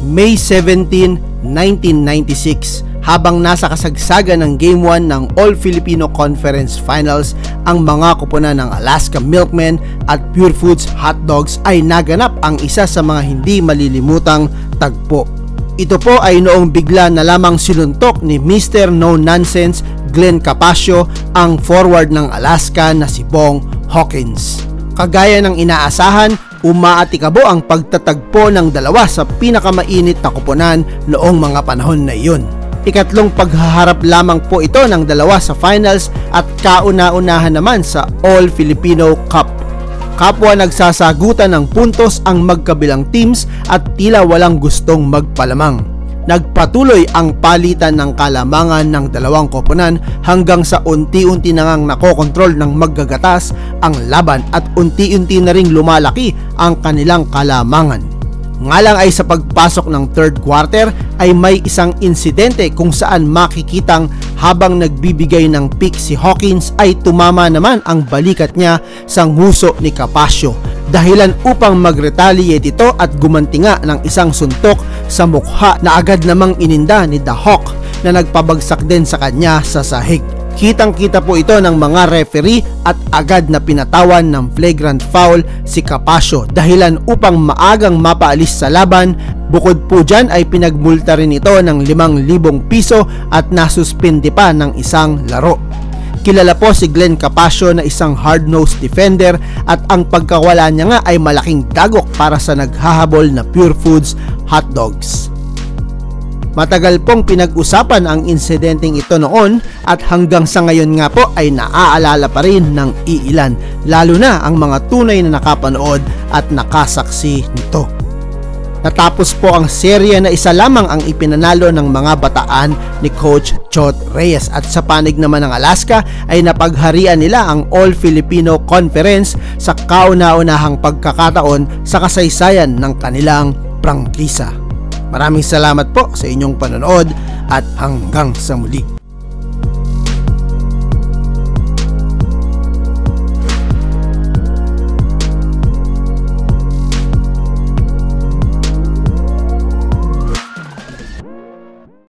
May 17, 1996, habang nasa kasagsagan ng Game 1 ng All-Filipino Conference Finals, ang mga koponan ng Alaska Milkmen at Pure Foods Hotdogs ay naganap ang isa sa mga hindi malilimutang tagpo. Ito po ay noong bigla na lamang sinuntok ni Mr. No Nonsense Glenn Capascio ang forward ng Alaska na si Bong Hawkins. Kagaya ng inaasahan, umaatikabo ang pagtatagpo ng dalawa sa pinakamainit na koponan noong mga panahon na iyon. Ikatlong paghaharap lamang po ito ng dalawa sa finals at kauna-unahan naman sa All-Filipino Cup. Kapwa nagsasagutan ng puntos ang magkabilang teams at tila walang gustong magpalamang. Nagpatuloy ang palitan ng kalamangan ng dalawang koponan hanggang sa unti-unti na ngang nakokontrol ng maggagatas ang laban at unti-unti na ring lumalaki ang kanilang kalamangan. Nga lang ay sa pagpasok ng third quarter ay may isang insidente kung saan makikitang habang nagbibigay ng pick si Hawkins ay tumama naman ang balikat niya sa nguso ni Capascio, dahilan upang mag-retaliate ito at gumanti nga ng isang suntok sa mukha na agad namang ininda ni The Hawk na nagpabagsak din sa kanya sa sahig. Kitang-kita po ito ng mga referee at agad na pinatawan ng flagrant foul si Capascio dahilan upang maagang mapaalis sa laban. Bukod po dyan ay pinagmulta rin ito ng 5,000 piso at nasuspindi pa ng isang laro. Kilala po si Glenn Capascio na isang hard-nosed defender at ang pagkawala niya nga ay malaking dagok para sa naghahabol na Pure Foods Hotdogs. Matagal pong pinag-usapan ang insidenteng ito noon at hanggang sa ngayon nga po ay naaalala pa rin ng iilan, lalo na ang mga tunay na nakapanood at nakasaksi nito. Natapos po ang serye na isa lamang ang ipinanalo ng mga bataan ni Coach Chot Reyes at sa panig naman ng Alaska ay napagharian nila ang All-Filipino Conference sa kauna-unahang pagkakataon sa kasaysayan ng kanilang prangkisa. Maraming salamat po sa inyong panonood at hanggang sa muli.